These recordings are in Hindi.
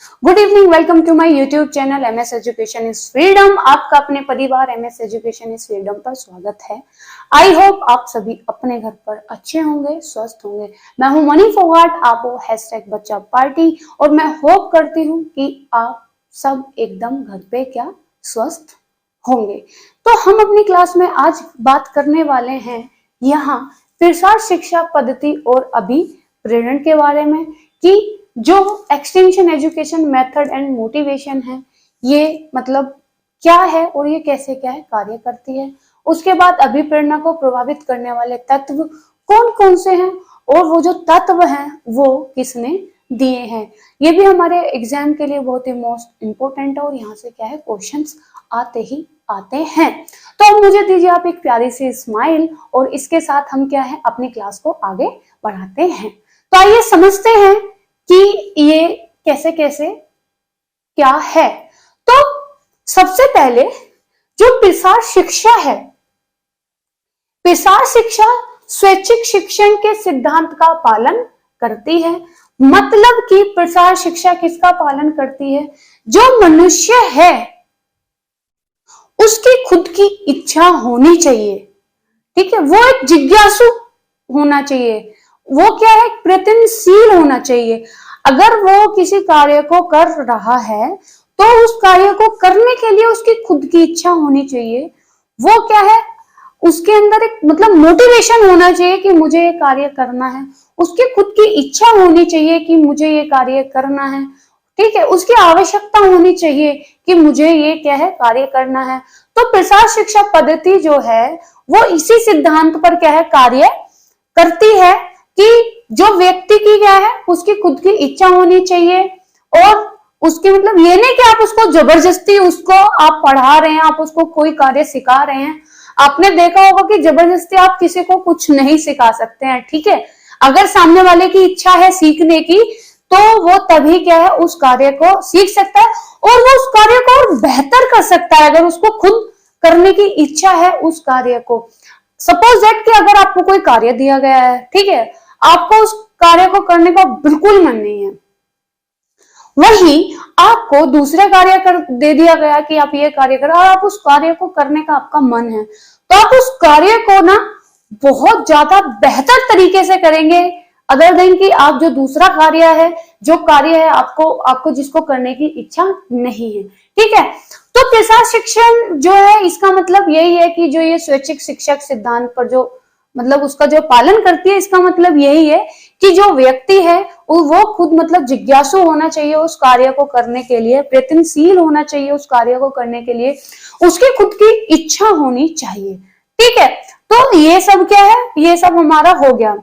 Good evening, welcome to my YouTube channel M S education is freedom. आपका अपने परिवार एमएस एजुकेशन इज फ्रीडम पर स्वागत है। आई होप आप सभी अपने घर पर अच्छे होंगे, स्वस्थ होंगे। मैं हूं मनी फोगाट, आप हो #बच्चा पार्टी, और मैं होप करती हूं कि आप सब एकदम घर पे क्या स्वस्थ होंगे। तो हम अपनी क्लास में आज बात करने वाले हैं यहाँ प्रसार शिक्षा पद्धति और अभिप्रेरण के बारे में, कि जो extension education method and motivation है ये मतलब क्या है और ये कैसे क्या है कार्य करती है। उसके बाद अभिप्रेरणा को प्रभावित करने वाले तत्व कौन कौन से हैं और वो जो तत्व हैं वो किसने दिए हैं। ये भी हमारे एग्जाम के लिए बहुत ही मोस्ट इंपोर्टेंट है और यहाँ से क्या है क्वेश्चंस आते ही आते हैं। तो अब मुझे दीजिए आप एक प्यारी सी स्माइल, और इसके साथ हम क्या है अपनी क्लास को आगे बढ़ाते हैं। तो आइए समझते हैं कि ये कैसे कैसे क्या है। तो सबसे पहले जो प्रसार शिक्षा है, प्रसार शिक्षा स्वैच्छिक शिक्षण के सिद्धांत का पालन करती है। मतलब कि प्रसार शिक्षा किसका पालन करती है? जो मनुष्य है उसकी खुद की इच्छा होनी चाहिए, ठीक है। वो एक जिज्ञासु होना चाहिए, वो क्या है प्रयत्नशील होना चाहिए। अगर वो किसी कार्य को कर रहा है तो उस कार्य को करने के लिए उसकी खुद की इच्छा होनी चाहिए। वो क्या है उसके अंदर एक मतलब मोटिवेशन होना चाहिए कि मुझे ये कार्य करना है। उसकी खुद की इच्छा होनी चाहिए कि मुझे ये कार्य करना है, ठीक है। उसकी आवश्यकता होनी चाहिए कि मुझे ये क्या है कार्य करना है। तो प्रसार शिक्षा पद्धति जो है वो इसी सिद्धांत पर क्या है कार्य करती है कि जो व्यक्ति की क्या है उसकी खुद की इच्छा होनी चाहिए, और उसकी मतलब ये नहीं कि आप उसको जबरदस्ती उसको आप पढ़ा रहे हैं, आप उसको कोई कार्य सिखा रहे हैं। आपने देखा होगा कि जबरदस्ती आप किसी को कुछ नहीं सिखा सकते हैं, ठीक है। अगर सामने वाले की इच्छा है सीखने की तो वो तभी क्या है उस कार्य को सीख सकता है, और वो उस कार्य को और बेहतर कर सकता है अगर उसको खुद करने की इच्छा है उस कार्य को। सपोज दैट कि अगर आपको कोई कार्य दिया गया है, ठीक है, आपको उस कार्य को करने का बिल्कुल मन नहीं है, वहीं आपको दूसरा कार्य दे दिया गया कि आप ये कार्य करो और आप उस कार्य को करने का आपका मन है, तो आप उस कार्य को ना बहुत ज्यादा बेहतर तरीके से करेंगे अदर देन कि आप जो दूसरा कार्य है, जो कार्य है आपको जिसको करने की इच्छा नहीं है, ठीक है। तो प्रसार शिक्षण जो है इसका मतलब यही है कि जो ये स्वैच्छिक शिक्षक सिद्धांत पर जो मतलब उसका जो पालन करती है, इसका मतलब यही है कि जो व्यक्ति है वो खुद मतलब जिज्ञासु होना चाहिए उस कार्य को करने के लिए, प्रयत्नशील होना चाहिए उस कार्य को करने के लिए, उसकी खुद की इच्छा होनी चाहिए, ठीक है। तो ये सब क्या है, ये सब हमारा हो गया।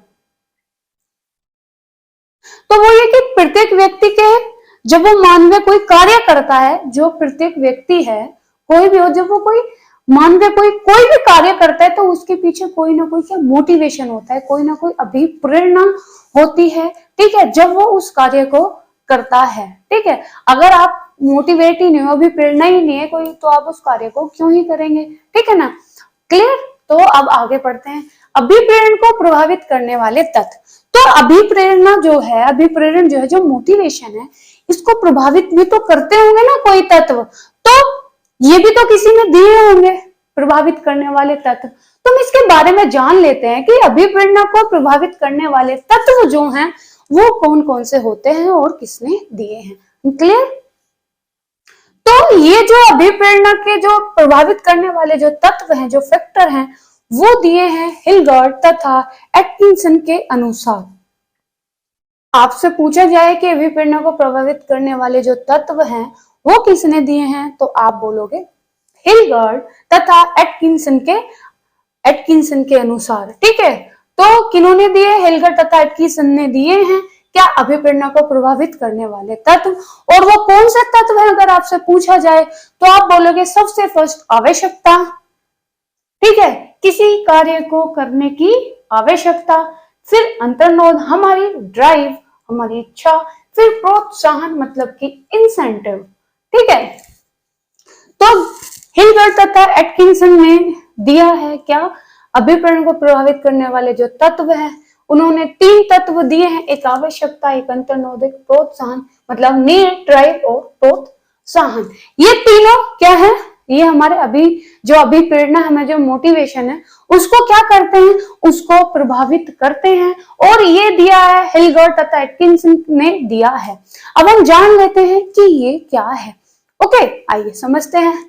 तो वो ये कि प्रत्येक व्यक्ति के जब वो मानवीय कोई कार्य करता है, जो प्रत्येक व्यक्ति है कोई भी हो, जब वो कोई मानवीय कोई भी कार्य करता है तो उसके पीछे कोई ना कोई क्या मोटिवेशन होता है, कोई ना कोई अभिप्रेरणा होती है, ठीक है, जब वो उस कार्य को करता है, ठीक है। अगर आप मोटिवेट ही नहीं हो, अभिप्रेरणा ही नहीं है कोई, तो आप उस कार्य को क्यों ही करेंगे, ठीक है ना। क्लियर। तो अब आगे बढ़ते हैं अभिप्रेरण को प्रभावित करने वाले तत्व। तो अभिप्रेरणा जो है, अभिप्रेरण जो है, जो मोटिवेशन है, इसको प्रभावित भी तो करते होंगे ना कोई तत्व, तो ये भी तो किसी ने दिए होंगे प्रभावित करने वाले तत्व। तो हम इसके बारे में जान लेते हैं कि अभिप्रेरणा को प्रभावित करने वाले तत्व जो हैं वो कौन कौन से होते हैं और किसने दिए हैं। क्लियर। तो ये जो अभिप्रेरणा के जो प्रभावित करने वाले जो तत्व हैं, जो फैक्टर हैं, वो दिए हैं हिलगर्ट तथा एटकिंसन के अनुसार। आपसे पूछा जाए कि अभिप्रेरणा को प्रभावित करने वाले जो तत्व हैं वो किसने दिए हैं, तो आप बोलोगे हिलगर्ट तथा एटकिंसन के अनुसार, ठीक है। तो किन्होंने दिए? हिलगर्ट तथा एटकिंसन ने दिए हैं क्या अभिप्रेरणा को प्रभावित करने वाले तत्व। और वो कौन से तत्व है अगर आपसे पूछा जाए तो आप बोलोगे सबसे फर्स्ट आवश्यकता, ठीक है, किसी कार्य को करने की आवश्यकता, फिर अंतर्नोद हमारी ड्राइव, हमारी इच्छा, फिर प्रोत्साहन मतलब कि इंसेंटिव, ठीक है। तो हिलगर्ट तथा एटकिंसन ने दिया है क्या अभिप्रेरण को प्रभावित करने वाले जो तत्व है उन्होंने 3 तत्व दिए हैं, एक आवश्यकता, एक अंतर्नोद, एक प्रोत्साहन, मतलब नीड, ड्राइव और प्रोत्साहन। ये तीनों क्या है, ये हमारे अभी जो अभिप्रेरणा, हमें जो मोटिवेशन है उसको क्या करते हैं, उसको प्रभावित करते हैं। और ये दिया है हिलगर्ट तथा एटकिंसन ने दिया है। अब हम जान लेते हैं कि ये क्या है। ओके, आइए समझते हैं।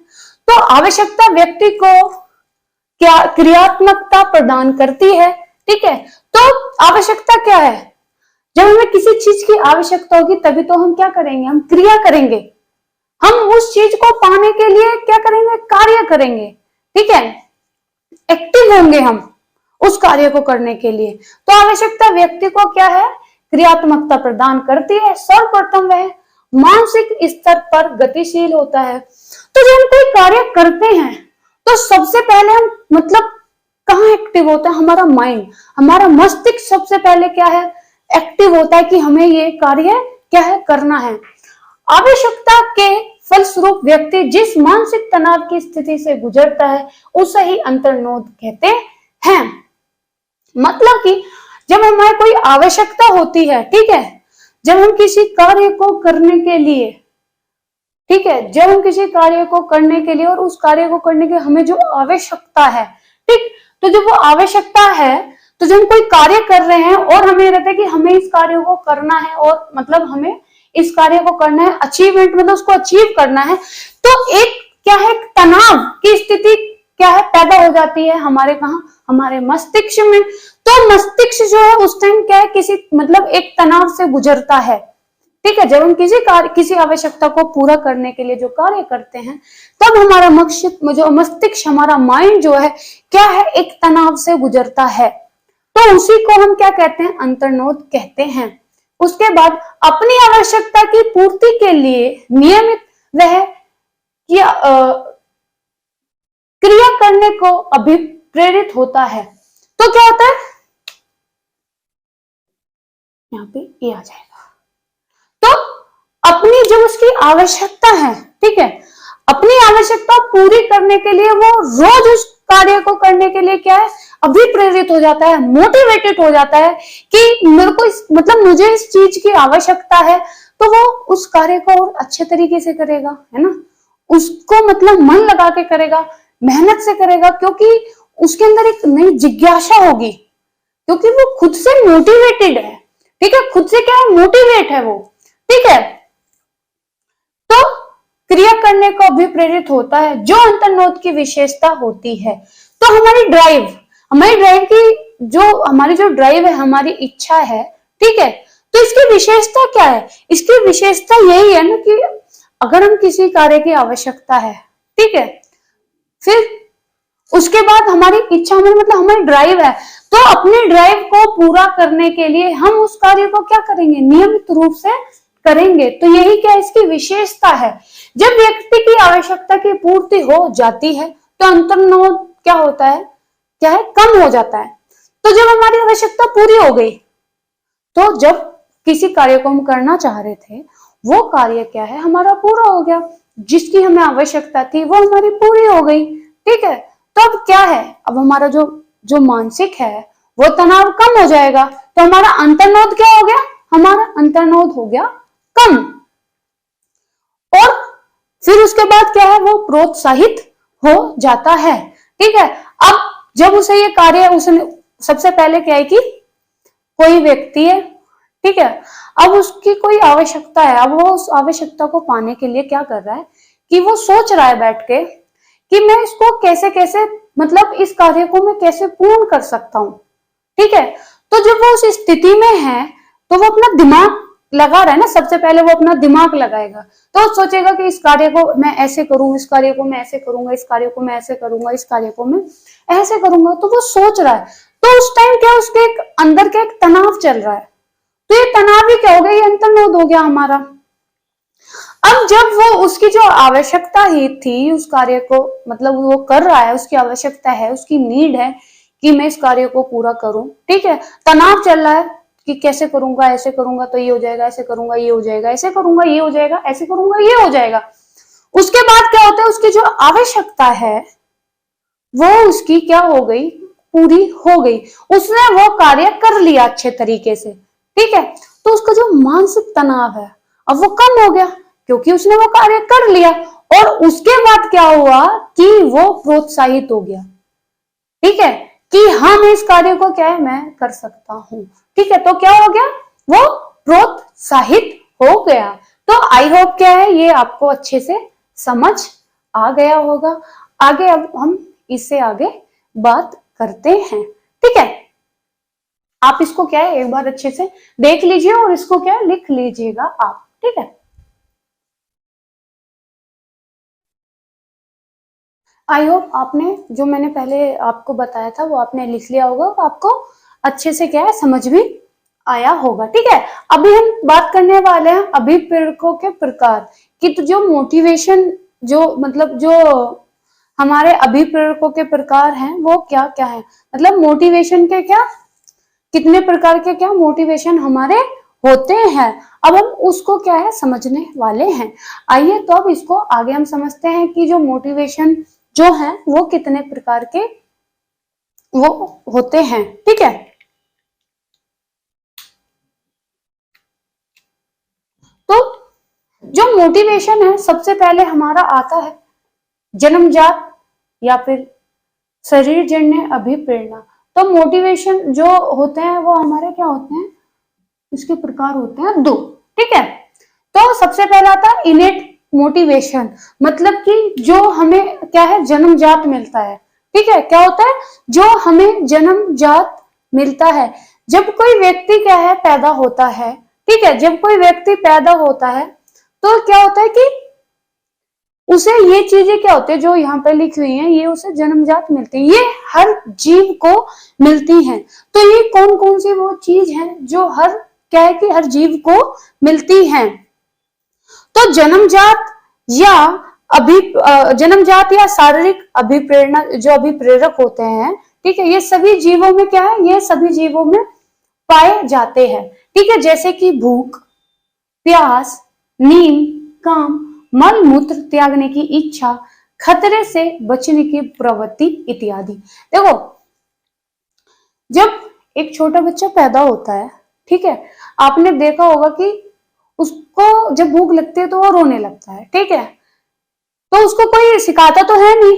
तो आवश्यकता व्यक्ति को क्या क्रियात्मकता प्रदान करती है, ठीक है। तो आवश्यकता क्या है, जब हमें किसी चीज की आवश्यकता होगी तभी तो हम क्या करेंगे, हम क्रिया करेंगे, हम उस चीज को पाने के लिए क्या करेंगे, कार्य करेंगे, ठीक है, एक्टिव होंगे हम उस कार्य को करने के लिए। तो आवश्यकता व्यक्ति को क्या है, क्रियात्मकता प्रदान करती है। सर्वप्रथम वह मानसिक स्तर पर गतिशील होता है। तो जब हम कोई कार्य करते हैं तो सबसे पहले हम मतलब कहाँ एक्टिव होता है, हमारा माइंड, हमारा मस्तिष्क सबसे पहले क्या है, एक्टिव होता है कि हमें ये कार्य क्या है, करना है। आवश्यकता के फलस्वरूप व्यक्ति जिस मानसिक तनाव की स्थिति से गुजरता है उसे ही अंतर्नोद कहते हैं। मतलब कि जब हमें कोई आवश्यकता होती है, ठीक है, जब हम किसी कार्य को करने के लिए, ठीक है, जब हम किसी कार्य को करने के लिए और उस कार्य को करने के हमें जो आवश्यकता है, ठीक, तो जब वो आवश्यकता है, तो जब हम कोई कार्य कर रहे हैं और हमें रहता है कि हमें इस कार्य को करना है और मतलब हमें इस कार्य को करना है, अचीवमेंट मतलब उसको अचीव करना है, तो एक क्या है, तनाव की स्थिति क्या है, पैदा हो जाती है हमारे कहा, हमारे मस्तिष्क में। तो मस्तिष्क जो है उस टाइम क्या है, किसी मतलब एक तनाव से गुजरता है, ठीक है। जब हम किसी आवश्यकता को पूरा करने के लिए जो कार्य करते हैं तब हमारा मस्तिष्क, हमारा माइंड जो है क्या है, एक तनाव से गुजरता है। तो उसी को हम क्या कहते हैं, अंतर्नोद कहते हैं। उसके बाद अपनी आवश्यकता की पूर्ति के लिए नियमित वह क्रिया करने को अभिप्रेरित होता है। तो क्या होता है, यहाँ पे ये आ जाएगा। तो अपनी जो उसकी आवश्यकता है, ठीक है, अपनी आवश्यकता पूरी करने के लिए वो रोज उस कार्य को करने के लिए क्या है, अभिप्रेरित हो जाता है, मोटिवेटेड हो जाता है कि मेरे को मतलब मुझे इस चीज की आवश्यकता है, तो वो उस कार्य को और अच्छे तरीके से करेगा, है ना, उसको मतलब मन लगा के करेगा, मेहनत से करेगा, क्योंकि उसके अंदर एक नई जिज्ञासा होगी, क्योंकि वो खुद से मोटिवेटेड है, ठीक है, खुद से क्या है, मोटिवेट है वो, ठीक है। तो क्रिया करने को अभिप्रेरित होता है, जो अंतर्नोद की विशेषता होती है। तो हमारी ड्राइव की हमारी जो ड्राइव है, हमारी इच्छा है, ठीक है, तो इसकी विशेषता क्या है, इसकी विशेषता यही है ना कि अगर हम किसी कार्य की आवश्यकता है, ठीक है, फिर उसके बाद हमारी इच्छा में मतलब हमारी ड्राइव है, तो अपने ड्राइव को पूरा करने के लिए हम उस कार्य को क्या करेंगे, नियमित रूप से करेंगे। तो यही क्या इसकी विशेषता है। जब व्यक्ति की आवश्यकता की पूर्ति हो जाती है तो अंतर्नोद क्या होता है, क्या है, कम हो जाता है। तो जब हमारी आवश्यकता पूरी हो गई, तो जब किसी कार्य को हम करना चाह रहे थे वो कार्य क्या है, हमारा पूरा हो गया, जिसकी हमें आवश्यकता थी वो हमारी पूरी हो गई, ठीक है। तो अब क्या है, अब हमारा जो मानसिक है वो तनाव कम हो जाएगा, तो हमारा अंतर्नोद क्या हो गया, हमारा अंतर्नोद हो गया कम। और फिर उसके बाद क्या है, वो प्रोत्साहित हो जाता है, ठीक है। अब जब उसे ये कार्य, उसने सबसे पहले क्या है कि कोई व्यक्ति है, ठीक है, अब उसकी कोई आवश्यकता है, अब वो उस आवश्यकता को पाने के लिए क्या कर रहा है कि वो सोच रहा है बैठ के कि मैं इसको कैसे कैसे मतलब इस कार्य को मैं कैसे पूर्ण कर सकता हूं, ठीक है। तो जब वो उस स्थिति में है तो वो अपना दिमाग लगा रहा है ना, सबसे पहले वो अपना दिमाग लगाएगा, तो सोचेगा कि इस कार्य को मैं ऐसे करूं, इस कार्य को मैं ऐसे करूंगा, इस कार्य को मैं ऐसे करूंगा, इस कार्य को मैं ऐसे करूंगा, तो वो सोच रहा है। तो उस टाइम क्या उसके एक अंदर का एक तनाव चल रहा है, तो ये तनाव ही क्या हो गया, ये अंतर्नोद हो गया हमारा। अब जब वो उसकी जो आवश्यकता ही थी उस कार्य को मतलब वो कर रहा है, उसकी आवश्यकता है, उसकी नीड है कि मैं इस कार्य को पूरा करूं, ठीक है, तनाव चल रहा है कि कैसे करूंगा, ऐसे करूंगा तो ये हो जाएगा, ऐसे करूंगा ये हो जाएगा, ऐसे करूंगा ये हो जाएगा, ऐसे करूंगा ये हो जाएगा। उसके बाद क्या होता है, उसकी जो आवश्यकता है वो उसकी क्या हो गई, पूरी हो गई, उसने वो कार्य कर लिया अच्छे तरीके से, ठीक है, तो उसका जो मानसिक तनाव है अब वो कम हो गया, क्योंकि उसने वो कार्य कर लिया। और उसके बाद क्या हुआ कि वो प्रोत्साहित हो गया, ठीक है, कि हाँ मैं इस कार्य को क्या है मैं कर सकता हूं, ठीक है, तो क्या हो गया, वो प्रोत्साहित हो गया। तो आई होप क्या है ये आपको अच्छे से समझ आ गया होगा। आगे अब हम इससे आगे बात करते हैं, ठीक है। आप इसको क्या है एक बार अच्छे से देख लीजिए और इसको क्या है लिख लीजिएगा आप, ठीक है। आई होप आपने जो मैंने पहले आपको बताया था वो आपने लिख लिया होगा, तो आपको अच्छे से क्या है समझ भी आया होगा, ठीक है। अभी हम बात करने वाले हैं अभिप्रेरकों के प्रकार कि, तो जो मोटिवेशन जो मतलब जो हमारे अभिप्रेरकों के प्रकार हैं वो क्या क्या है, मतलब मोटिवेशन के क्या कितने प्रकार के क्या मोटिवेशन हमारे होते हैं, अब हम उसको क्या है समझने वाले हैं। आइए तो अब इसको आगे हम समझते हैं कि जो मोटिवेशन जो है वो कितने प्रकार के वो होते हैं, ठीक है। तो जो मोटिवेशन है सबसे पहले हमारा आता है जन्मजात या फिर शरीर जन्य अभिप्रेरणा। तो मोटिवेशन जो होते हैं वो हमारे क्या होते हैं, इसके प्रकार होते हैं दो, ठीक है। तो सबसे पहला था इनेट मोटिवेशन, मतलब कि जो हमें क्या है जन्मजात मिलता है, ठीक है, क्या होता है जो हमें जन्मजात मिलता है। जब कोई व्यक्ति क्या है पैदा होता है, ठीक है, जब कोई व्यक्ति पैदा होता है तो क्या होता है कि उसे ये चीजें क्या होती है जो यहाँ पे लिखी हुई हैं ये उसे जन्मजात मिलती है, ये हर जीव को मिलती हैं। तो ये कौन कौन सी वो चीज है जो हर क्या है कि हर जीव को मिलती हैं। तो जन्मजात या शारीरिक अभिप्रेरणा जो अभिप्रेरक होते हैं, ठीक है, ये सभी जीवों में क्या है ये सभी जीवों में पाए जाते हैं, ठीक है, जैसे कि भूख, प्यास, नींद, काम, मल मूत्र त्यागने की इच्छा, खतरे से बचने की प्रवृत्ति इत्यादि। देखो जब एक छोटा बच्चा पैदा होता है, ठीक है, आपने देखा होगा कि उसको जब भूख लगती है तो वो रोने लगता है, ठीक है, तो उसको कोई सिखाता तो है नहीं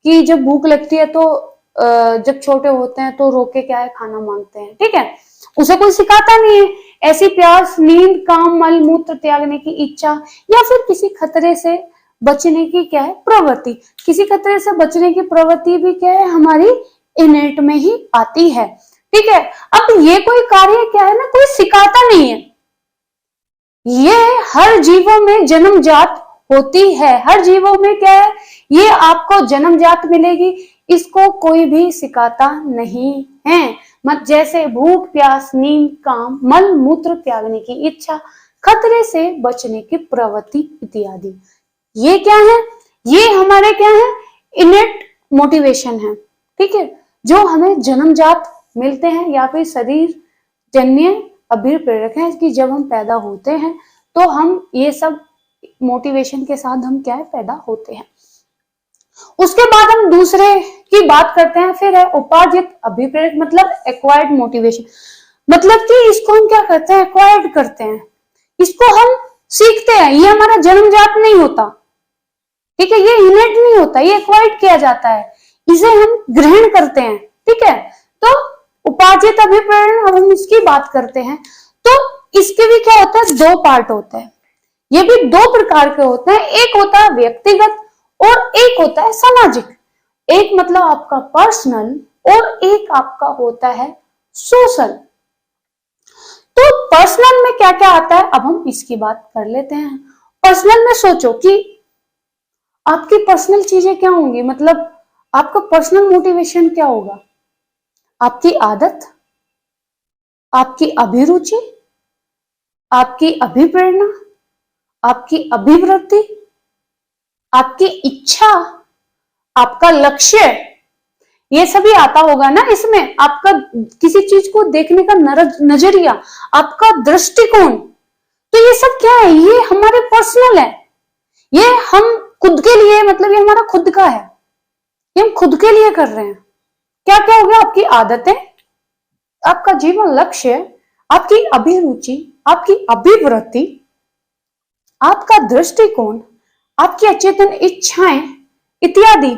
कि जब भूख लगती है तो जब छोटे होते हैं तो रो के क्या है खाना मांगते हैं, ठीक है, उसे कोई सिखाता नहीं है। ऐसी प्यास, नींद, काम, मल मूत्र त्यागने की इच्छा या फिर किसी खतरे से बचने की क्या है प्रवृत्ति, किसी खतरे से बचने की प्रवृत्ति भी क्या है हमारी इनेट में ही आती है, ठीक है। अब ये कोई कार्य क्या है ना कोई सिखाता नहीं है, ये हर जीवों में जन्मजात होती है, हर जीवों में क्या है ये आपको जन्मजात मिलेगी, इसको कोई भी सिखाता नहीं है। मत जैसे भूख, प्यास, नींद, काम, मल मूत्र त्यागने की इच्छा, खतरे से बचने की प्रवृत्ति इत्यादि, ये क्या है ये हमारे क्या है इनेट मोटिवेशन है, ठीक है, जो हमें जन्मजात मिलते हैं या फिर शरीर जन्य अभिप्रेरक है कि जब हम पैदा होते हैं तो हम ये सब मोटिवेशन के साथ हम क्या है पैदा होते हैं। उसके बाद हम दूसरे की बात करते हैं, फिर है उपार्जित अभिप्रेरक, मतलब एक्वायर्ड मोटिवेशन, मतलब कि इसको हम क्या करते हैं एक्वायर्ड करते हैं, इसको हम सीखते हैं, ये हमारा जन्मजात नहीं होता, ठीक है, ये इनेट नहीं होता, ये एक्वायर्ड किया जाता है, इसे हम ग्रहण करते हैं, ठीक है। तो उपार्जित अभिप्रेरण अब हम इसकी बात करते हैं, तो इसके भी क्या होता है दो पार्ट होते हैं, ये भी दो प्रकार के होते हैं, एक होता है व्यक्तिगत और एक होता है सामाजिक, एक मतलब आपका पर्सनल और एक आपका होता है सोशल। तो पर्सनल में क्या क्या आता है अब हम इसकी बात कर लेते हैं। पर्सनल में सोचो कि आपकी पर्सनल चीजें क्या होंगी, मतलब आपका पर्सनल मोटिवेशन क्या होगा, आपकी आदत, आपकी अभिरुचि, आपकी अभिप्रेरणा, आपकी अभिवृत्ति, आपकी इच्छा, आपका लक्ष्य, ये सभी आता होगा ना इसमें, आपका किसी चीज को देखने का नजरिया, आपका दृष्टिकोण, तो ये सब क्या है ये हमारे पर्सनल है, ये हम खुद के लिए मतलब ये हमारा खुद का है, ये हम खुद के लिए कर रहे हैं, क्या क्या हो गया, आपकी आदतें, आपका जीवन लक्ष्य, आपकी अभिरुचि, आपकी अभिवृत्ति, आपका दृष्टिकोण, आपकी अचेतन इच्छाएं इत्यादि।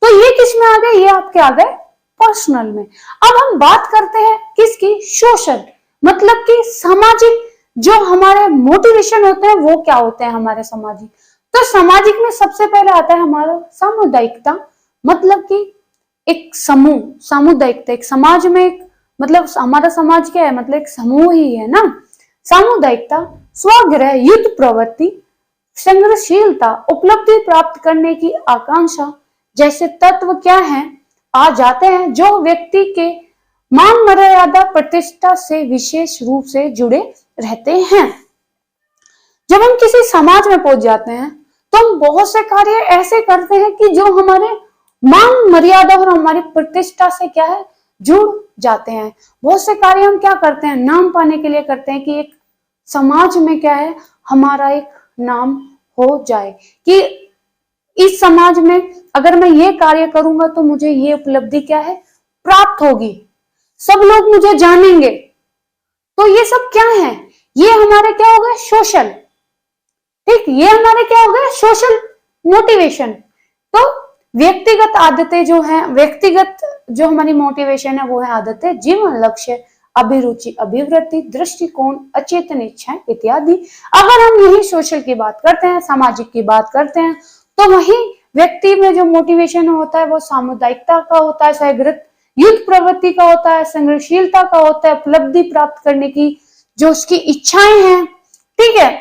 तो ये किस में आ गए, ये आपके आ गए पर्सनल में। अब हम बात करते हैं किसकी, सोशल, मतलब कि सामाजिक। जो हमारे मोटिवेशन होते हैं वो क्या होते हैं हमारे सामाजिक। तो सामाजिक में सबसे पहले आता है हमारा सामुदायिकता, मतलब कि एक समूह, सामुदायिकता, एक समाज में एक, मतलब हमारा समाज क्या है, मतलब एक समूह ही है ना। सामुदायिकता, स्वग्रह, युद्ध प्रवृत्ति, संग्रहशीलता, उपलब्धि प्राप्त करने की आकांक्षा जैसे तत्व क्या है, आ जाते हैं, जो व्यक्ति के मान मर्यादा प्रतिष्ठा से विशेष रूप से जुड़े रहते हैं। जब हम किसी समाज में पहुंच जाते हैं तो हम बहुत से कार्य ऐसे करते हैं कि जो हमारे मान मर्यादा और हमारी प्रतिष्ठा से क्या है, जुड़ जाते हैं। बहुत से कार्य हम क्या करते हैं, नाम पाने के लिए करते हैं, कि एक समाज में क्या है, हमारा एक नाम हो जाए, कि इस समाज में अगर मैं ये कार्य करूंगा तो मुझे ये उपलब्धि क्या है, प्राप्त होगी, सब लोग मुझे जानेंगे। तो ये सब क्या है, ये हमारे क्या हो गए, सोशल। ठीक, ये हमारे क्या हो गए, सोशल मोटिवेशन। तो व्यक्तिगत आदतें जो है, व्यक्तिगत जो हमारी मोटिवेशन है वो है आदतें, जीवन लक्ष्य, अभिरुचि, अभिवृत्ति, दृष्टिकोण, अचेतन इच्छाएं इत्यादि। अगर हम यही सोशल की बात करते हैं, सामाजिक की बात करते हैं, तो वही व्यक्ति में जो मोटिवेशन होता है वो सामुदायिकता का होता है, सहगृत युद्ध प्रवृत्ति का होता है, संग्रहशीलता का होता है, उपलब्धि प्राप्त करने की जो उसकी इच्छाएं हैं, ठीक है,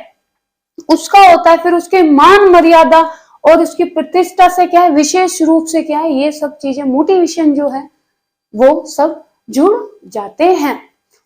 उसका होता है। फिर उसके मान मर्यादा और उसकी प्रतिष्ठा से क्या है, विशेष रूप से क्या है, ये सब चीजें मोटिवेशन जो है वो सब जुड़ जाते हैं।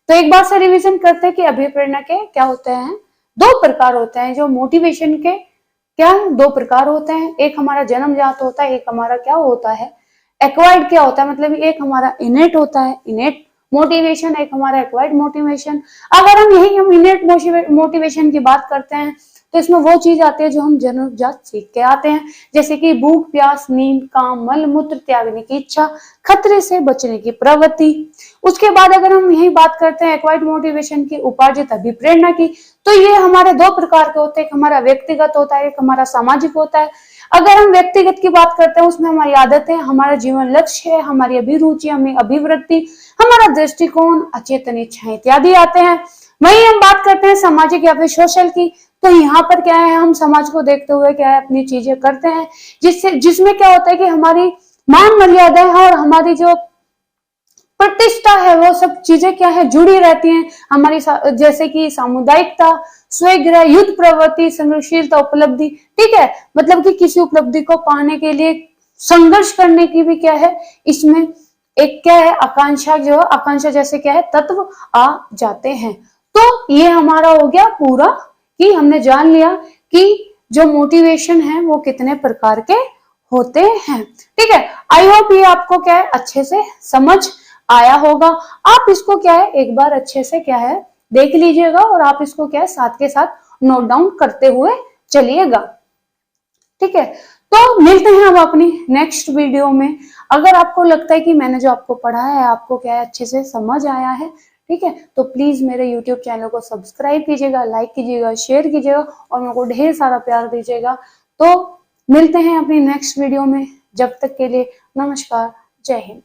तो एक बार से रिवीजन करते हैं कि अभिप्रेरणा के क्या होते हैं, दो प्रकार होते हैं। जो मोटिवेशन के क्या है, दो प्रकार होते हैं, एक हमारा जन्मजात होता है, एक हमारा क्या होता है, एक्वायर्ड क्या होता है, मतलब एक हमारा इनेट होता है, इनेट मोटिवेशन, एक हमारा एक्वायर्ड मोटिवेशन। अगर हम इनेट मोटिवेशन की बात करते हैं तो इसमें वो चीज आती है जो हम जन्मजात सीख के आते हैं, जैसे कि भूख प्यास, नींद, काम, मल मूत्र त्यागने की इच्छा, खतरे से बचने की प्रवृत्ति। उसके बाद अगर हम यही बात करते हैं एक्वायर्ड मोटिवेशन की, उपार्जित अभिप्रेरणा की, तो ये हमारे दो प्रकार के होते हैं, एक हमारा व्यक्तिगत होता है, एक हमारा सामाजिक होता है। अगर हम व्यक्तिगत की बात करते हैं उसमें हमारी आदतें, हमारा जीवन लक्ष्य है, हमारी अभिरुचि, हमें अभिवृत्ति, हमारा दृष्टिकोण, अचेतन इच्छाएं इत्यादि आते हैं। वहीं हम बात करते हैं सामाजिक या फिर सोशल की, तो यहाँ पर क्या है, हम समाज को देखते हुए क्या है अपनी चीजें करते हैं, जिसमें क्या होता है कि हमारी मान मर्यादा है और हमारी जो प्रतिष्ठा है वो सब चीजें क्या है, जुड़ी रहती हैं हमारी, जैसे कि सामुदायिकता, स्वग्रह, युद्ध प्रवृत्ति, संघर्षशीलता, उपलब्धि। ठीक है, मतलब कि किसी उपलब्धि को पाने के लिए संघर्ष करने की भी क्या है, इसमें एक क्या है, आकांक्षा, जो आकांक्षा जैसे क्या है तत्व आ जाते हैं। तो ये हमारा हो गया पूरा, कि हमने जान लिया कि जो मोटिवेशन है वो कितने प्रकार के होते हैं। ठीक है, आई होप ये आपको क्या है अच्छे से समझ आया होगा। आप इसको क्या है एक बार अच्छे से क्या है देख लीजिएगा और आप इसको क्या है साथ के साथ नोट डाउन करते हुए चलिएगा। ठीक है, तो मिलते हैं अब अपनी नेक्स्ट वीडियो में। अगर आपको लगता है कि मैंने जो आपको पढ़ाया है आपको क्या है अच्छे से समझ आया है, ठीक है, तो प्लीज मेरे YouTube चैनल को सब्सक्राइब कीजिएगा, लाइक कीजिएगा, शेयर कीजिएगा और मेरे को ढेर सारा प्यार दीजिएगा। तो मिलते हैं अपनी नेक्स्ट वीडियो में, जब तक के लिए नमस्कार, जय हिंद।